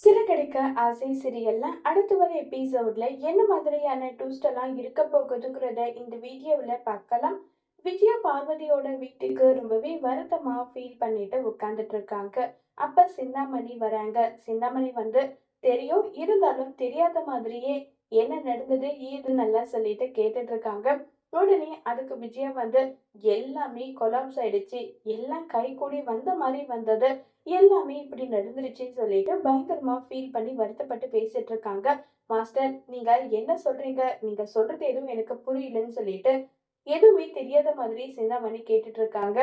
சிறகடிக்க ஆசை சீரியல்ல அடுத்து வர எபிசோட்ல என்ன மாதிரியான ட்விஸ்ட் எல்லாம் இருக்க போகுதுங்கிறத இந்த வீடியோவில் பார்க்கலாம். விஜயா பார்வதியோட வீட்டுக்கு ரொம்பவே வருத்தமா ஃபீல் பண்ணிட்டு உட்கார்ந்துட்டு இருக்காங்க. அப்ப சிந்தாமணி வராங்க. சிந்தாமணி வந்து தெரியும், இருந்தாலும் தெரியாத மாதிரியே என்ன நடந்தது ஏதுன்னு எல்லாம் சொல்லிட்டு கேட்டுட்டு இருக்காங்க. உடனே அதுக்கு விஜயா வந்து எல்லாமே கொலாப்ஸ் ஆயிடுச்சு, எல்லாம் கை கூடி வந்த மாதிரி வந்தது, எல்லாமே இப்படி நடந்துருச்சுன்னு சொல்லிட்டு பயங்கரமா ஃபீல் பண்ணி வருத்தப்பட்டு பேசிட்டு இருக்காங்க. மாஸ்டர், நீங்க என்ன சொல்றீங்க? நீங்க சொல்றது எதுவும் எனக்கு புரியலன்னு சொல்லிட்டு எதுவுமே தெரியாத மாதிரி சிந்தாமணி கேட்டுட்டு இருக்காங்க.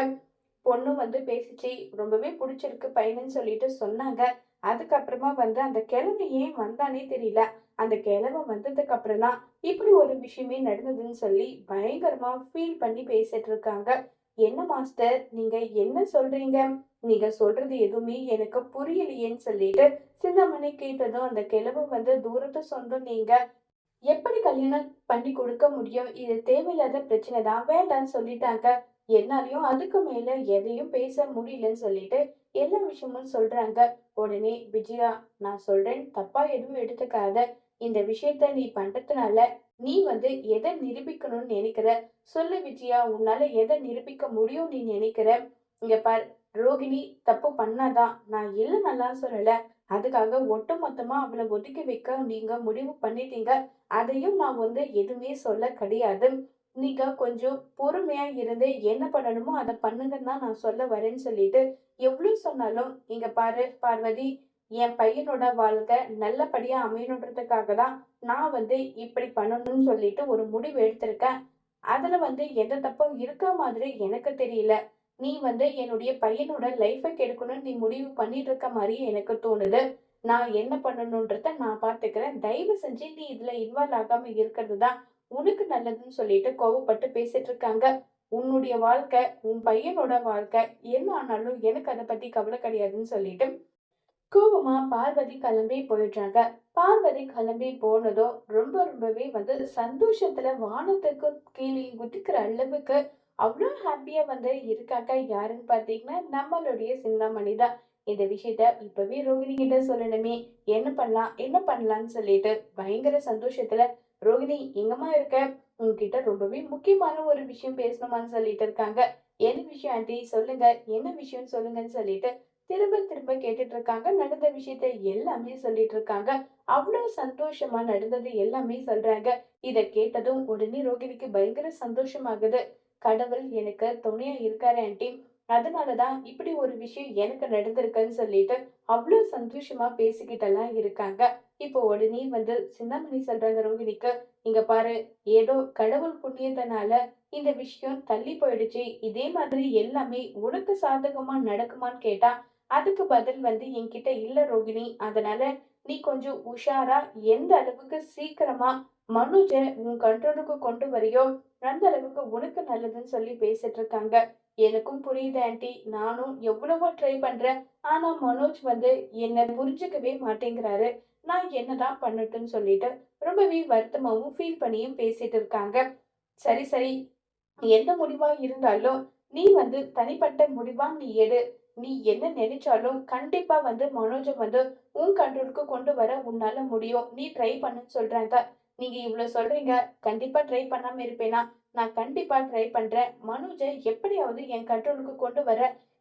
பொண்ணு வந்து பேசிச்சு, ரொம்பவே பிடிச்சிருக்கு பையனுன்னு சொல்லிட்டு சொன்னாங்க. அதுக்கப்புறமா வந்து அந்த கிழமை ஏன் வந்தானே தெரியல. அந்த கிழமை வந்ததுக்கு அப்புறம் தான் இப்படி ஒரு விஷயமே நடந்ததுன்னு சொல்லி பயங்கரமா ஃபீல் பண்ணி பேசிட்டு இருக்காங்க. என்ன மாஸ்டர், நீங்க என்ன சொல்றீங்க? நீங்க சொல்றது எதுவுமே எனக்கு புரியலையேன்னு சொல்லிட்டு சிந்தாமணி கேட்டதும் அந்த கிழமை வந்து தூரத்து சொந்தம், நீங்க எப்படி கல்யாணம் பண்ணி கொடுக்க முடியும்? இது தேவையில்லாத பிரச்சனை தான், வேண்டான்னு சொல்லிட்டாங்க. என்னாலயும் அதுக்கு மேல எதையும் பேச முடியலன்னு சொல்லிட்டு எல்லா விஷயமும் சொல்றாங்க. உடனே விஜயா, நான் சொல்றேன், தப்பா எதுவும் எடுத்துக்காத. இந்த விஷயத்த நீ பண்றதுனால நீ வந்து எதை நிரூபிக்கணும்னு நினைக்கிற? சொல்லு விஜயா, உன்னால எதை நிரூபிக்க முடியும் நீ நினைக்கிற? இங்க பார், ரோகிணி தப்பு பண்ணாதான், நான் இல்ல நல்லா சொல்லல. அதுக்காக ஒட்டுமொத்தமா அவளை ஒதுக்கி வைக்க நீங்க முடிவு பண்ணிட்டீங்க. அதையும் நான் வந்து எதுவுமே சொல்ல கிடையாது. நீங்க கொஞ்சம் பொறுமையா இருந்து என்ன பண்ணணுமோ அத பண்ணுங்கன்னு தான் நான் சொல்ல வரேன்னு சொல்லிட்டு, எவ்வளவு சொன்னாலும், இங்க பாரு பார்வதி, என் பையனோட வாழ்க்கை நல்லபடியா அமையணுன்றதுக்காக தான் நான் வந்து இப்படி பண்ணணும்னு சொல்லிட்டு ஒரு முடிவு எடுத்திருக்கேன். அதுல வந்து எந்த தப்பும் இருக்க மாதிரி எனக்கு தெரியல. நீ வந்து என்னுடைய பையனோட லைஃப கெடுக்கணும்னு நீ முடிவு பண்ணிட்டு இருக்க மாரி எனக்கு தோணுது. நான் என்ன பண்ணணுன்றத நான் பார்த்துக்கிறேன். தயவு செஞ்சு நீ இதுல இன்வால்வ் ஆகாம இருக்கிறது தான் உனக்கு நல்லதுன்னு சொல்லிட்டு கோவப்பட்டு பேசிட்டு இருக்காங்க. உன்னுடைய வாழ்க்கை, உன் பையனோட வாழ்க்கை, என்ன ஆனாலும் எனக்கு அத பத்தி கவலை கிடையாதுன்னு சொல்லிட்டு கோவமா பார்வதி கிளம்பி போயிடுறாங்க. பார்வதி கிளம்பி போனதும் ரொம்பவே வந்து சந்தோஷத்துல வானத்துக்கு கீழே குதிக்கிற அளவுக்கு அவ்வளோ ஹாப்பியா வந்து இருக்காங்க. யாருன்னு பாத்தீங்கன்னா நம்மளுடைய சிந்தாமணி தான். இந்த விஷயத்த இப்பவே ரோகிணி கிட்ட சொல்லணுமே, என்ன பண்ணலாம் என்ன பண்ணலாம்னு சொல்லிட்டு பயங்கர சந்தோஷத்துல, ரோகிணி எங்கம்மா இருக்க? உங்ககிட்ட ரொம்பவே முக்கியமான ஒரு விஷயம் பேசணுமான்னு சொல்லிட்டு இருக்காங்க. என்ன விஷயம் ஆண்டி, சொல்லுங்க, என்ன விஷயம் சொல்லுங்கன்னு சொல்லிட்டு திரும்ப திரும்ப கேட்டுட்டு இருக்காங்க. நடந்த விஷயத்த எல்லாமே சொல்லிட்டு இருக்காங்க. அவ்வளவு சந்தோஷமா நடந்தது எல்லாமே சொல்றாங்க. இத கேட்டதும் உடனே ரோகிணிக்கு பயங்கர சந்தோஷமாகுது. கடவுள் எனக்கு துணையா இருக்காரு ஆன்ட்டி. அதனாலதான் இப்படி ஒரு விஷயம் எனக்கு நடந்திருக்குன்னு சொல்லிட்டு அவ்வளவு சந்தோஷமா பேசிக்கிட்டெல்லாம் இருக்காங்க. இப்போ உடனே வந்து சிந்தாமணி சொல்றாங்க ரோகிணிக்கு, இங்க பாரு, ஏதோ கடவுள் புண்ணியத்தினால இந்த விஷயம் தள்ளி போயிடுச்சு. இதே மாதிரி எல்லாமே உனக்கு சாதகமா நடக்குமான்னு கேட்டா அதுக்கு பதில் வந்து என்கிட்ட இல்ல ரோகிணி. அதனால நீ கொஞ்சம் உஷாரா எந்த அளவுக்கு சீக்கிரமா மனோஜ உன் கண்ட்ரோலுக்கு கொண்டு வரியோ அந்த அளவுக்கு உனக்கு நல்லதுன்னு சொல்லி பேசிட்டு இருக்காங்க. எனக்கும் புரியுது ஆன்ட்டி. நானும் எவ்வளவோ ட்ரை பண்றேன். ஆனா மனோஜ் வந்து என்ன புரிஞ்சுக்கவே மாட்டேங்கிறாரு. நான் என்னதான் பண்ணட்டும்னு சொல்லிட்டு ரொம்பவே வருத்தமாவும் ஃபீல் பண்ணியும் பேசிட்டு இருக்காங்க. சரி சரி, எந்த முடிவா இருந்தாலும் நீ வந்து தனிப்பட்ட முடிவா நீ எடு. நீ என்ன நினைச்சாலும் கண்டிப்பா வந்து மனோஜ வந்து உன் கண்ட்ரோலுக்கு கொண்டு வர உன்னால முடியும். நீ ட்ரை பண்ணுன்னு சொல்றாங்க. நீங்க இவ்வளவு சொல்றீங்க. கண்டிப்பா ட்ரை பண்ணாம இருப்பேனா? நான் கண்டிப்பா ட்ரை பண்றேன். மனோஜ எப்படியாவது என் கண்ட்ரோலுக்கு கொண்டு வர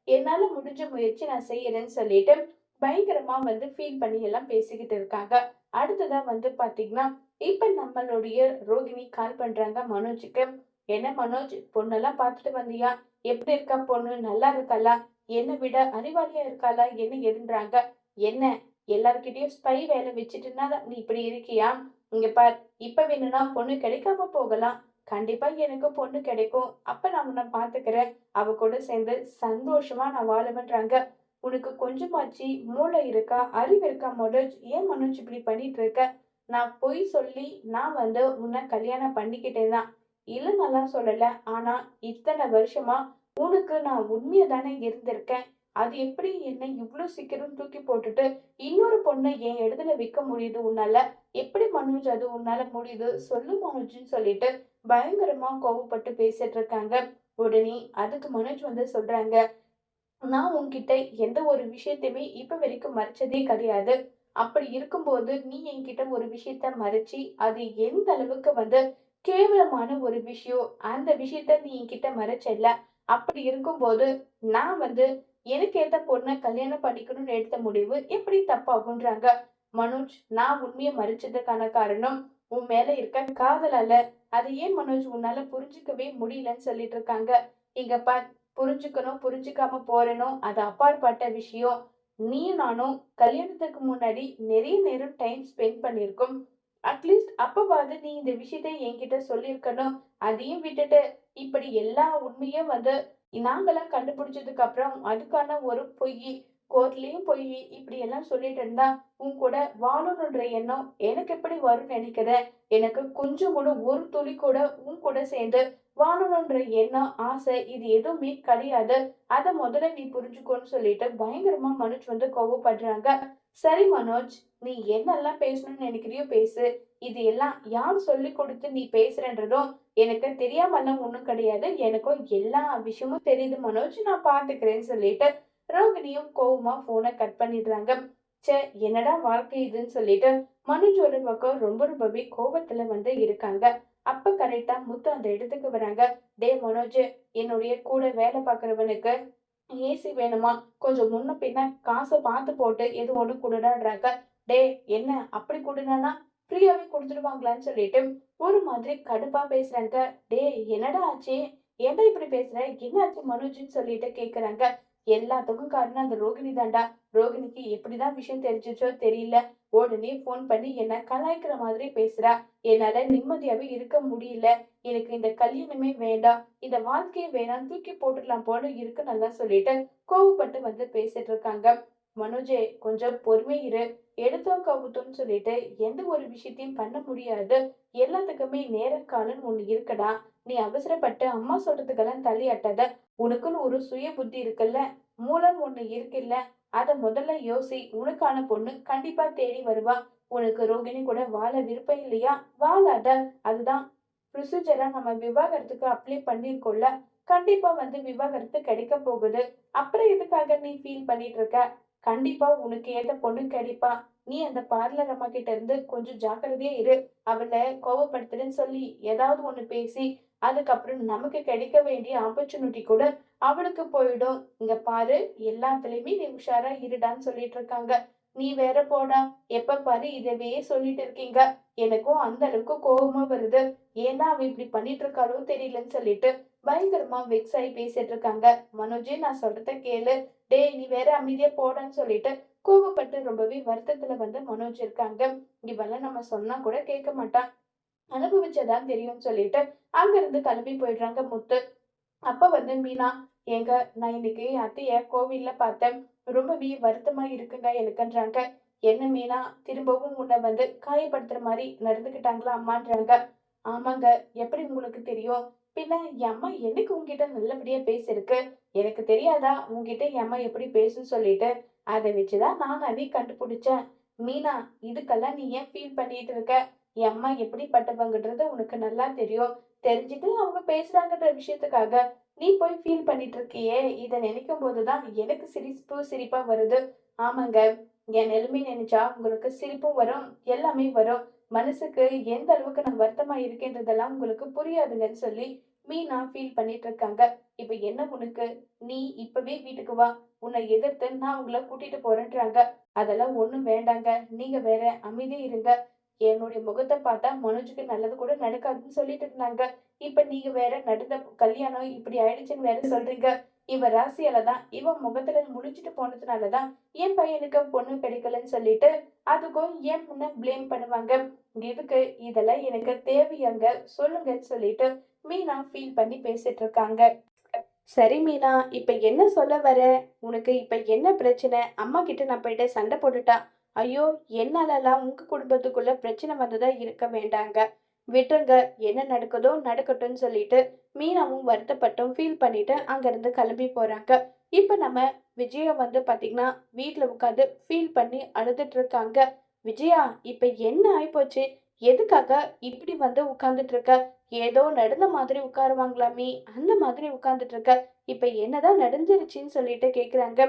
என்னால முடிஞ்ச முயற்சி நான் செய்யறேன்னு சொல்லிட்டு பயங்கரமா வந்து ஃபீல் பண்ணி எல்லாம் பேசிக்கிட்டு இருக்காங்க. அடுத்ததா வந்து பாத்தீங்கன்னா, இப்ப நம்மளுடைய ரோகிணி கால் பண்றாங்க மனோஜுக்கு. என்ன மனோஜ், பொண்ணெல்லாம் பார்த்துட்டு வந்தியா? எப்படி இருக்கா பொண்ணு? நல்லா இருக்காளா? என்னை விட அறிவாளியா இருக்காளா? என்ன ஏதுன்றாங்க. என்ன, எல்லார்கிட்டயும் ஸ்பை வேலை வச்சுட்டுனா நீ இப்படி இருக்கியா? இங்க பார், இப்ப வேணும்னா பொண்ணு கிடைக்காம போகலாம். கண்டிப்பா எனக்கு பொண்ணு கிடைக்கும். அப்ப நான் உன்னை பாத்துக்கிறேன். அவ கூட சேர்ந்து சந்தோஷமா நான் வாழுவேன்றாங்க. உனக்கு கொஞ்சமாச்சு மூளை இருக்கா? அறிவு இருக்கா மனோஜ்? ஏன் மனோஜ் இப்படி பண்ணிட்டு இருக்க? நான் பொய் சொல்லி நான் வந்து உன்னை கல்யாணம் பண்ணிக்கிட்டேன். இல்லைன்னெல்லாம் சொல்லல. ஆனா இத்தனை வருஷமா உனக்கு நான் உண்மையா தானே இருந்திருக்கேன். அது எப்படி என்னை இவ்ளோ சீக்கிரம் தூக்கி போட்டுட்டு இன்னொரு பொண்ணை என் இடத்துல வைக்க முடியுது உன்னால? எப்படி மனோஜ் அது உன்னால முடியுது? சொல்லு மனோஜ்ன்னு சொல்லிட்டு பயங்கரமா கோவப்பட்டு பேசிட்டு இருக்காங்க. உடனே அதுக்கு மனோஜ் வந்து சொல்றாங்க, நான் உன்கிட்ட எந்த ஒரு விஷயத்தையுமே இப்ப வரைக்கும் மறைச்சதே கிடையாது. அப்படி இருக்கும்போது நீ என்கிட்ட ஒரு விஷயத்த மறைச்சு அது எந்த அளவுக்கு வந்து கேவலமான ஒரு விஷயம். அந்த விஷயத்த நீ என்கிட்ட மறைச்சல்ல. அப்படி இருக்கும்போது நான் வந்து எனக்கு ஏத்த பொண்ண கல்யாணம் பண்ணிக்கணும்னு எடுத்த முடிவு எப்படி தப்பாகுன்றாங்க. மனோஜ், நான் உண்மைய மறைச்சதுக்கான காரணம் உன் மேல இருக்க காதலால. அது ஏன் மனோஜ் உன்னால புரிஞ்சுக்கவே முடியலன்னு சொல்லிட்டு இருக்காங்க. இங்க பார், புரிஞ்சுக்கணும் புரிஞ்சுக்காம போறேனோ அது அப்பாற்பட்ட விஷயம். நீயும் நானும் கல்யாணத்துக்கு முன்னாடி நிறைய நேரம் டைம் ஸ்பெண்ட் பண்ணியிருக்கோம். அட்லீஸ்ட் அப்பவாது நீ இந்த விஷயத்த என்கிட்ட சொல்லியிருக்கணும். அதையும் விட்டுட்டு இப்படி எல்லா உண்மையும் வந்து நாங்கலாம் கண்டுபிடிச்சதுக்கு அப்புறம் அதுக்கான ஒரு பொய், கோர்ட்லயும் போய் இப்படி எல்லாம் சொல்லிட்டு இருந்தா உன் கூட வாழணுன்ற எண்ணம் எனக்கு எப்படி வரும்னு நினைக்கிற? எனக்கு கொஞ்சம் கூட ஒரு துளி கூட உன் கூட சேர்ந்து வாழணுன்ற எண்ணம், ஆசை இது எதுவுமே கிடையாது. அத முதல்ல நீ புரிஞ்சுக்கோன்னு சொல்லிட்டு பயங்கரமா மனோஜ் வந்து கோவப்படுறாங்க. சரி மனோஜ், நீ என்னெல்லாம் பேசணும்னு நினைக்கிறியோ பேசு. இது எல்லாம் யார் சொல்லிக் கொடுத்து நீ பேசுறன்றதும் எனக்கு தெரியாமலாம் ஒண்ணும் கிடையாது. எனக்கும் எல்லா விஷயமும் தெரியுது மனோஜ். நான் பார்த்துக்கிறேன்னு சொல்லிட்டு ரோகிணியும் கோவமா போனை கட் பண்ணிடுறாங்க. ச்சே, என்னடா வாழ்க்கை இதுன்னு சொல்லிட்டு மனோஜ் ஒரு பக்கம் ரொம்பவே கோவத்துல வந்து இருக்காங்க. அப்ப கரெக்டா முத்து அந்த இடத்துக்கு வராங்க. டேய் மனோஜ், என்னுடைய கூட வேலை பார்க்கறவனுக்கு ஏசி வேணுமா? கொஞ்சம் முன்ன பின்ன காச பார்த்து போட்டு எது ஒண்ணு குடுடான்றாங்க. டேய் என்ன அப்படி குடுனா ஃப்ரீயாவே குடுத்துடுவாங்களான்னு சொல்லிட்டு ஒரு மாதிரி கடுப்பா பேசுறாங்க. டேய் என்னடா ஆச்சு? ஏன்டா இப்படி பேசுற? என்ன ஆச்சு மனோஜ்ன்னு சொல்லிட்டு கேக்குறாங்க. எல்லாத்துக்கும் காரணம் அந்த ரோகிணி தான்டா. ரோகிணிக்கு எப்படிதான் விஷயம் தெரிஞ்சுச்சோ தெரியல. உடனே ஃபோன் பண்ணி என்ன கலாய்க்கிற மாதிரி பேசுறா. என்னால நிம்மதியாவே இருக்க முடியல. எனக்கு இந்த கல்யாணமே வேண்டாம். இந்த வாழ்க்கையே வேணாம். தூக்கி போட்டுடலாம் போல இருக்கு நல்லா சொல்லிட்டு கோவப்பட்டு வந்து பேசிட்டு இருக்காங்க. மனோஜே, கொஞ்சம் பொறுமை இரு. எடுத்தோம் கவுத்தோம்னு சொல்லிட்டு எந்த ஒரு விஷயத்தையும் பண்ண முடியாது. எல்லாத்துக்குமே நேரம் காலம்னு ஒண்ணு இருக்குடா. நீ அவசரப்பட்டு அம்மா சொல்றதுக்கெல்லாம் தலையாட்டாத. உனக்குன்னு ஒரு சுய புத்தி இருக்குல்ல, மூளைன்னு ஒண்ணு இருக்குல்ல, அத முதல்ல யோசி. உனக்கான பொண்ணு கண்டிப்பா தேடி வருவா. உனக்கு ரோகிணி கூட வாழ விருப்பம் இல்லையா? வாழாத. அதுதான் ப்ரொசீஜரா நம்ம விவாகரத்துக்கு அப்ளை பண்ணியிருக்கோம்ல. கண்டிப்பா வந்து விவாகரத்து கிடைக்க போகுது. அப்புறம் எதுக்காக நீ ஃபீல் பண்ணிட்டு இருக்க? கண்டிப்பா உனக்கு ஏத்த பொண்ணு கிடைப்பா. நீ அந்த பார்லர் அம்மா கிட்ட இருந்து கொஞ்சம் ஜாக்கிரதையா இரு. அவள கோவப்படுத்துறேன்னு சொல்லி ஏதாவது ஒண்ணு பேசி அதுக்கப்புறம் நமக்கு கிடைக்க வேண்டிய ஆப்பர்ச்சுனிட்டி கூட அவளுக்கு போயிடும். இங்க பாரு, எல்லாத்துலயுமே நீ உஷாரா இருடான்னு சொல்லிட்டு இருக்காங்க. நீ வேற போடா. எப்ப பாரு இதவே சொல்லிட்டு இருக்கீங்க. எனக்கும் அந்த அளவுக்கு கோவமா வருது. ஏன்னா அவ இப்படி பண்ணிட்டு இருக்காளோ தெரியலன்னு சொல்லிட்டு பயங்கரமா வெக்ஸ் ஆகி பேசிட்டு இருக்காங்க. மனோஜே, நான் சொல்றத கேளு. டேய் நீ வேற அமைதியா போடான்னு சொல்லிட்டு கோவப்பட்டு ரொம்பவே வருத்தத்துல வந்து மனோஜ் இருக்காங்க. இவெல்லாம் நம்ம சொன்னா கூட கேட்க மாட்டான். அனுபவிச்சதான் தெரியும்னு சொல்லிட்டு அங்கிருந்து கிளம்பி போயிடுறாங்க முத்து. அப்ப வந்து மீனா, "ஏங்க, நான் இன்னைக்கு அத்தைய கோவில்ல பார்த்தேன். ரொம்பவே வருத்தமா இருக்குங்க எனக்குன்றாங்க." "என்ன மீனா, திரும்பவும் உன்னை வந்து காயப்படுத்துற மாதிரி நடந்துக்கிட்டாங்களா அம்மான்றாங்க." "ஆமாங்க, எப்படி உங்களுக்கு தெரியும்? பின்ன என் அம்மா என்னைக்கு உன்கிட்ட நல்லபடியா பேசியிருக்கு? எனக்கு தெரியாதா உன்கிட்ட என் அம்மா எப்படி பேசுன்னு சொல்லிட்டு? அதை வச்சுதான் நானாவே கண்டுபிடிச்சேன்." "மீனா, இதுக்கெல்லாம் நீ ஏன் ஃபீல் பண்ணிட்டு இருக்க? என் அம்மா எப்படிப்பட்டவங்கன்றது உனக்கு நல்லா தெரியும். தெரிஞ்சுட்டு அவங்க பேசுறாங்கன்ற விஷயத்துக்காக நீ போய் ஃபீல் பண்ணிட்டு இருக்கியே, இத நினைக்கும் போதுதான் எனக்கு சிரிப்பா வருது." "ஆமாங்க, என் நிலைமை நினைச்சா உங்களுக்கு சிரிப்பும் வரும், எல்லாமே வரும். மனசுக்கு எந்த அளவுக்கு நான் வருத்தமா இருக்கேன்றதெல்லாம் உங்களுக்கு புரியாதுங்கன்னு" சொல்லி மீனா ஃபீல் பண்ணிட்டு இருக்காங்க. "இப்ப என்ன உனக்கு? நீ இப்பவே வீட்டுக்கு வா. உன்னை எதிர்த்து நான் உங்கள கூட்டிட்டு போறேன்றாங்க." "அதெல்லாம் ஒண்ணும் வேண்டாங்க. நீங்க வேற அமைதியா இருங்க. என்னுடைய முகத்த பார்த்தா மனோஜுக்கு நல்லது கூட நடக்காதுன்னு சொல்லிட்டு இருந்தாங்க. இப்ப நீங்க வேற நடந்த கல்யாணம் இப்படி ஆயிடுச்சுன்னு வேற சொல்றீங்க. இவ ராசியால தான், இவன் முகத்துல முழிச்சுட்டு போனதுனால தான் என் பையனுக்கு பொண்ணு கிடைக்கலன்னு சொல்லிட்டு அதுக்கும் என் முன்ன ப்ளேம் பண்ணுவாங்க. எதுக்கு இதெல்லாம் எனக்கு தேவையாங்க? சொல்லுங்கன்னு சொல்லிட்டு மீனா ஃபீல் பண்ணி பேசிட்டு இருக்காங்க. சரி மீனா, இப்ப என்ன சொல்ல வர? உனக்கு இப்ப என்ன பிரச்சனை? அம்மா கிட்ட நான் போயிட்டு சண்டை போட்டுட்டா? ஐயோ, என்னாலலாம் உங்க குடும்பத்துக்குள்ள பிரச்சனை வந்ததா இருக்க வேண்டாங்க. விட்டுருங்க. என்ன நடக்குதோ நடக்கட்டும்னு சொல்லிட்டு மீனாவும் வருத்தப்பட்டும் ஃபீல் பண்ணிட்டு அங்கிருந்து கிளம்பி போறாங்க. இப்ப நம்ம விஜயா வந்து பாத்தீங்கன்னா வீட்ல உட்காந்து ஃபீல் பண்ணி அழுதுட்டு இருக்காங்க. விஜயா, இப்ப என்ன ஆயிப்போச்சு? எதுக்காக இப்படி வந்து உட்கார்ந்துட்டு இருக்க? ஏதோ நடந்த மாதிரி உட்காருவாங்களாமே, அந்த மாதிரி உட்கார்ந்துட்டு இருக்க. இப்ப என்னதான் நடந்துருச்சுன்னு சொல்லிட்டு கேக்குறாங்க.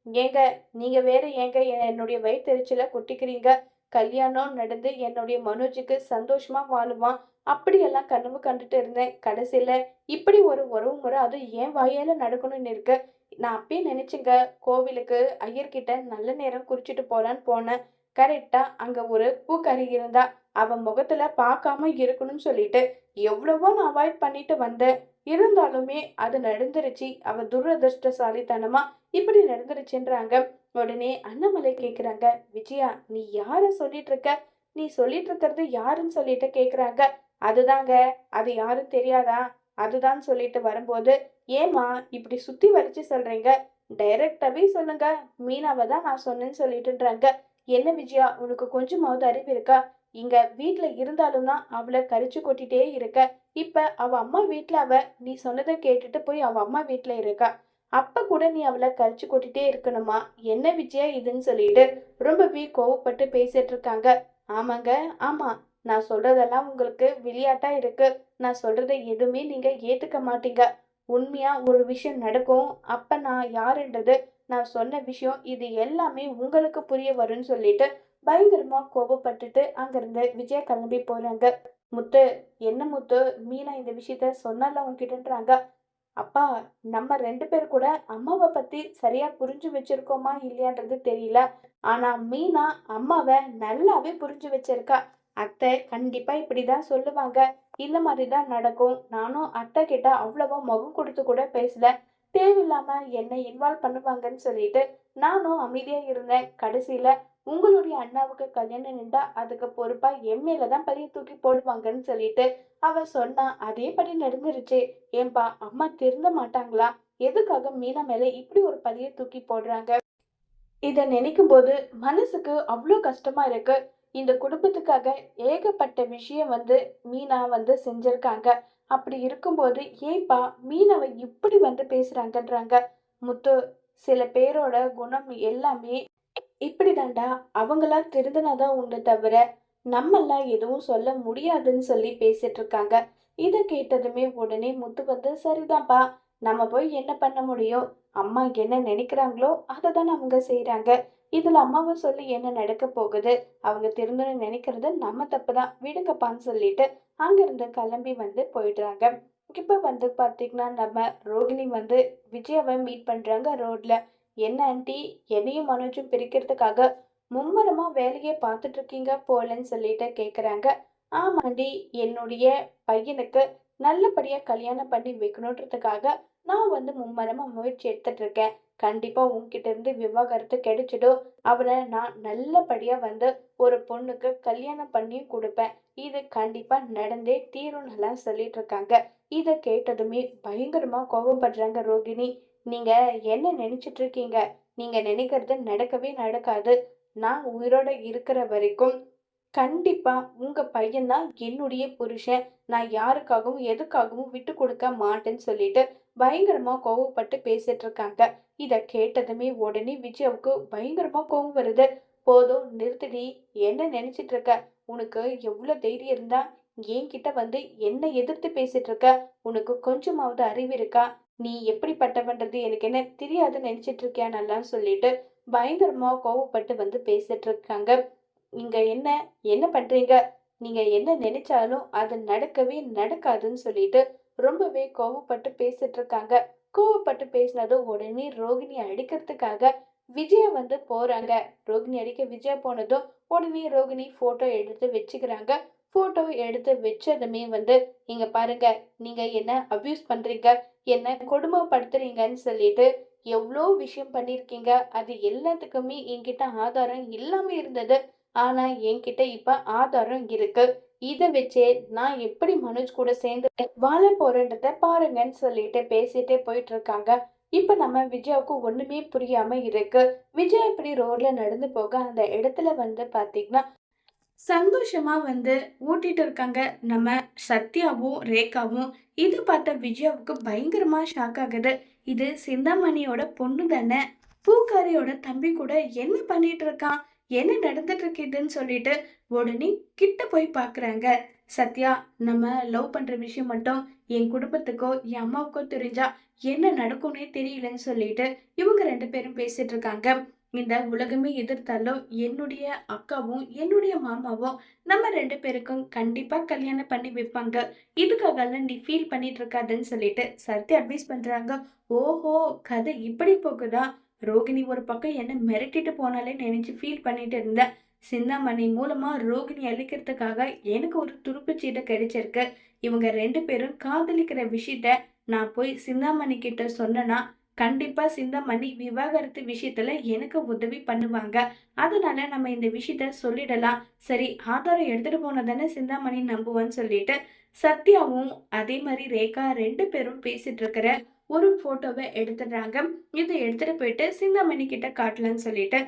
ஏங்க நீங்க வேற ஏங்க என்னுடைய வயித்தெரிச்சல கொட்டிக்கிறீங்க? கல்யாணம் நடந்து என்னுடைய மனோஜுக்கு சந்தோஷமா வாழுவான். அப்படியெல்லாம் கனவு கண்டுட்டு இருந்தேன். கடைசியில இப்படி ஒரு உறவு முறை அதுவும் என் வாயால நடக்கணும்னு இருக்கு. நான் அப்பயே நினைச்சேங்க, கோவிலுக்கு ஐயர்கிட்ட நல்ல நேரம் குறிச்சிட்டு போலான்னு போனேன். கரெக்ட்டா அங்க ஒரு பூக்காரி இருந்தா. அவ முகத்துல பார்க்காம இருக்கணும்னு சொல்லிட்டு எவ்வளவோ நான் அவாய்ட் பண்ணிட்டு வந்தேன். இருந்தாலுமே அது நடந்துருச்சு. அவ துரதிர்ஷ்டசாலித்தனமா இப்படி நடந்துருச்சுன்றாங்க. உடனே அண்ணாமலை கேக்குறாங்க, விஜயா நீ யார சொல்லிட்டு இருக்க? நீ சொல்லிட்டு இருக்கிறது யாருன்னு சொல்லிட்டு கேக்குறாங்க. அதுதாங்க, அது யாரும் தெரியாதா? அதுதான் சொல்லிட்டு வரும்போது, ஏம்மா இப்படி சுத்தி வளைச்சு சொல்றீங்க? டைரக்டாவே சொல்லுங்க. மீனாவை தான் நான் சொன்னேன்னு சொல்லிட்டுன்றாங்க. என்ன விஜயா உனக்கு கொஞ்சமாவது அறிவு இருக்கா? இங்க வீட்ல இருந்தாலும் தான் அவளை கரிச்சு கொட்டிட்டே இருக்க. இப்ப அவ அம்மா வீட்ல நீ சொன்னதை கேட்டுட்டு போய் அவ அம்மா வீட்ல இருக்கா. அப்ப கூட நீ அவள கரிச்சு கொட்டிட்டே இருக்கணுமா? என்ன விஜயா இதுன்னு சொல்லிட்டு ரொம்பவே கோவப்பட்டு பேசிட்டு இருக்காங்க. ஆமாங்க, ஆமா. நான் சொல்றதெல்லாம் உங்களுக்கு விளையாட்டா இருக்கு. நான் சொல்றத எதுவுமே நீங்க ஏத்துக்க மாட்டீங்க. உண்மையா ஒரு விஷயம் நடக்கும். அப்ப நான் யாருன்றது, நான் சொன்ன விஷயம் இது எல்லாமே உங்களுக்கு புரிய வரும்னு சொல்லிட்டு பயங்கரமா கோபப்பட்டுட்டு அங்கிருந்து விஜயா கிளம்பி போறாங்க. முத்து, என்ன முத்து, மீனா இந்த விஷயத்த சொன்னால உன்கிட்டன்றாங்க. அப்பா, நம்ம 2 பேர் கூட அம்மாவ பத்தி சரியா புரிஞ்சு வச்சிருக்கோமா இல்லையான்றது தெரியல. ஆனா மீனா அம்மாவ நல்லாவே புரிஞ்சு வச்சிருக்கா. அத்தை கண்டிப்பா இப்படிதான் சொல்லுவாங்க. இந்த மாதிரி தான் நடக்கும். நானும் அத்தை கிட்ட அவ்வளவா முகம் கொடுத்து கூட பேசல. தேவையில்லாம என்ன இன்வால்வ் பண்ணுவாங்கன்னு சொல்லிட்டு நானும் அமைதியா இருந்தேன். கடைசியில உங்களுடைய அண்ணாவுக்கு கல்யாணம் நின்றா அதுக்கு பொறுப்பா என் மேல தான் பழிய தூக்கி போடுவாங்கன்னு சொல்லிட்டு அவ சொன்னா. அதேபடி நடந்துருச்சு. ஏன்பா அம்மா திருந்த மாட்டாங்களா? எதுக்காக மீனா மேல இப்படி ஒரு பழிய தூக்கி போடுறாங்க? இத நினைக்கும்போது மனசுக்கு அவ்ளோ கஷ்டமா இருக்கு. இந்த குடும்பத்துக்காக ஏகப்பட்ட விஷயம் மீனா செஞ்சிருக்காங்க. அப்படி இருக்கும்போது ஏன்பா மீனாவ இப்படி பேசுறாங்கன்றாங்க. முத்து, சில பேரோட குணம் எல்லாமே இப்படிதான்டா. அவங்களா திருந்தினாதான் உண்டு தவிர, நம்மல்லாம் எதுவும் சொல்ல முடியாதுன்னு சொல்லி பேசிட்டு இருக்காங்க. இத கேட்டதுமே உடனே முத்து சரிதான்ப்பா. நம்ம போய் என்ன பண்ண முடியும்? அம்மா என்ன நினைக்கிறாங்களோ அதை தானே அவங்க செய்றாங்க. இதுல அம்மாவை சொல்லி என்ன நடக்க போகுது? அவங்க திருந்தணும்னு நினைக்கிறது நம்ம தப்புதான். விடுங்கப்பான்னு சொல்லிட்டு அங்கிருந்து கிளம்பி போயிடுறாங்க. இப்ப பாத்தீங்கன்னா நம்ம ரோகிணி விஜயாவை மீட் பண்றாங்க ரோட்ல. என்ன ஆன்ட்டி, என்னையும் மனோஜும் பிரிக்கிறதுக்காக மும்மரமா வேலையை பார்த்துட்டு இருக்கீங்க போலன்னு சொல்லிட்டு கேக்குறாங்க. ஆமாண்டி, என்னுடைய பையனுக்கு நல்லபடியா கல்யாணம் பண்ணி வைக்கணுன்றதுக்காக நான் மும்மரமா முயற்சி எடுத்துட்டு இருக்கேன். கண்டிப்பா உன்கிட்ட இருந்து விவாகரத்து கிடைச்சிடும். அவனை நான் நல்லபடியா ஒரு பொண்ணுக்கு கல்யாணம் பண்ணியும் கொடுப்பேன். இது கண்டிப்பா நடந்தே தீரும்னு சொல்லிட்டு இருக்காங்க. இத கேட்டதுமே பயங்கரமா கோபப்படுறாங்க ரோகிணி. நீங்க என்ன நினைச்சிட்டு இருக்கீங்க? நீங்க நினைக்கிறது நடக்கவே நடக்காது. நான் உயிரோட இருக்கிற வரைக்கும் கண்டிப்பா உங்க பையன் தான் என்னுடைய புருஷன். நான் யாருக்காகவும் எதுக்காகவும் விட்டு கொடுக்க மாட்டேன்னு சொல்லிட்டு பயங்கரமா கோவப்பட்டு பேசிட்டு இருக்காங்க. இத கேட்டதுமே உடனே விஜயாவுக்கு பயங்கரமா கோவம் வருது. போதும் நிறுத்தடி. என்ன நினைச்சிட்டு இருக்க? உனக்கு எவ்வளவு தைரியம் இருந்தா என்கிட்ட என்ன எதிர்த்து பேசிட்டு இருக்க? உனக்கு கொஞ்சமாவது அறிவு இருக்கா? நீ எப்படிப்பட்டவன்றது எனக்கு என்ன தெரியாதுன்னு நினைச்சிட்டு இருக்கியா நல்லான்னு சொல்லிட்டு பயங்கரமா கோவப்பட்டு பேசிட்டு இருக்காங்க. இங்க என்ன என்ன பண்றீங்க? நீங்க என்ன நினைச்சாலும் அது நடக்கவே நடக்காதுன்னு சொல்லிட்டு ரொம்பவே கோவப்பட்டு பேசிட்டு இருக்காங்க. கோவப்பட்டு பேசினதும் உடனே ரோகிணி அடிக்கிறதுக்காக விஜயா போறாங்க. ரோகிணி அடிக்க விஜயா போனதும் உடனே ரோகிணி போட்டோ எடுத்து வச்சுக்கிறாங்க. போட்டோ எடுத்து வச்சதுமே இங்க பாருங்க, நீங்க என்ன அபியூஸ் பண்றீங்க, என்ன கொடுமைப்படுத்துறீங்கன்னு சொல்லிட்டு எவ்வளோ விஷயம் பண்ணிருக்கீங்க. அது எல்லாத்துக்குமே என்கிட்ட ஆதாரம் இல்லாம இருந்தது. ஆனா என்கிட்ட இப்ப ஆதாரம் இருக்கு. இத வச்சே நான் எப்படி மனோஜ் கூட சேர்ந்து வாழ போறேன்றத பாருங்கன்னு சொல்லிட்டு பேசிட்டே போயிட்டு இருக்காங்க. இப்ப நம்ம விஜயாவுக்கு ஒண்ணுமே புரியாம இருக்கு. விஜய் இப்படி ரோட்ல நடந்து போக அந்த இடத்துல பாத்தீங்கன்னா சந்தோஷமா ஊட்டிட்டு இருக்காங்க நம்ம சத்யாவும் ரேகாவும். இது பார்த்த விஜயாவுக்கு பயங்கரமா ஷாக் ஆகுது. இது சிந்தாமணியோட பொண்ணு தானே, பூக்காரியோட தம்பி கூட என்ன பண்ணிட்டு இருக்கான், என்ன நடந்துட்டு இருக்குதுன்னு சொல்லிட்டு உடனே கிட்ட போய் பாக்குறாங்க. சத்யா, நம்ம லவ் பண்ற விஷயம் மட்டும் என் குடும்பத்துக்கோ என் அம்மாவுக்கோ தெரிஞ்சா என்ன நடக்கும்னே தெரியலன்னு சொல்லிட்டு இவங்க 2 பேரும் பேசிட்டு இருக்காங்க. இந்த உலகமே எதிர்த்தாலும் என்னுடைய அக்காவும் என்னுடைய மாமாவும் நம்ம 2 பேருக்கும் கண்டிப்பா கல்யாணம் பண்ணி வைப்பாங்க. இதுக்காகலாம் நீ ஃபீல் பண்ணிட்டு இருக்காதன்னு சொல்லிட்டு சத்யா அட்வைஸ் பண்றாங்க. ஓஹோ! கதை இப்படி போகுதா? ரோகிணி ஒரு பக்கம் என்ன மிரட்டிட்டு போனாலே நினைச்சு ஃபீல் பண்ணிட்டு இருந்தேன். சிந்தாமணி மூலமா ரோகிணி அழிக்கிறதுக்காக எனக்கு ஒரு துருப்புச் சீட்டு கிடைச்சிருக்கு. இவங்க 2 பேரும் காதலிக்கிற விஷயத்த நான் போய் சிந்தாமணி கிட்ட சொன்னேன்னா, கண்டிப்பா சிந்தாமணி விவாகரத்து விஷயத்துல எனக்கு உதவி பண்ணுவாங்க. அதனால நம்ம இந்த விஷயத்த சொல்லிடலாம். சரி, ஆதாரம் எடுத்துட்டு போனா தானே சிந்தாமணி நம்புவான்னு சொல்லிட்டு, சத்யாவும் அதே மாரி ரேகா 2 பேரும் பேசிட்டு இருக்கிற ஒரு ஃபோட்டோவ எடுத்துடுறாங்க. இத எடுத்துட்டு போயிட்டு சிந்தாமணி கிட்ட காட்டலான்னு சொல்லிட்டு,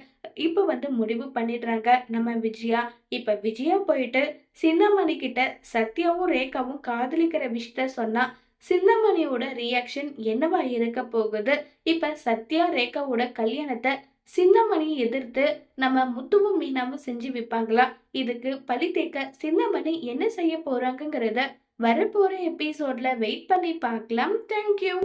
இப்ப முடிவு பண்ணிடுறாங்க நம்ம விஜயா. இப்ப விஜயா போயிட்டு சிந்தாமணி கிட்ட சத்யாவும் ரேகாவும் காதலிக்கிற விஷயத்த சொன்னா, சிந்தாமணியோட ரியாக்ஷன் என்னவா இருக்க போகுது? இப்ப சத்யா, ரேகாவோட கல்யாணத்த சிந்தாமணி எதிர்த்து நம்ம முத்துவும் மீனாவும் செஞ்சு வைப்பாங்களா? இதுக்கு பழி தீர்க்க சிந்தாமணி என்ன செய்ய போறாங்கங்கிறத வரப்போற எபிசோட்ல வெயிட் பண்ணி பார்க்கலாம். Thank you.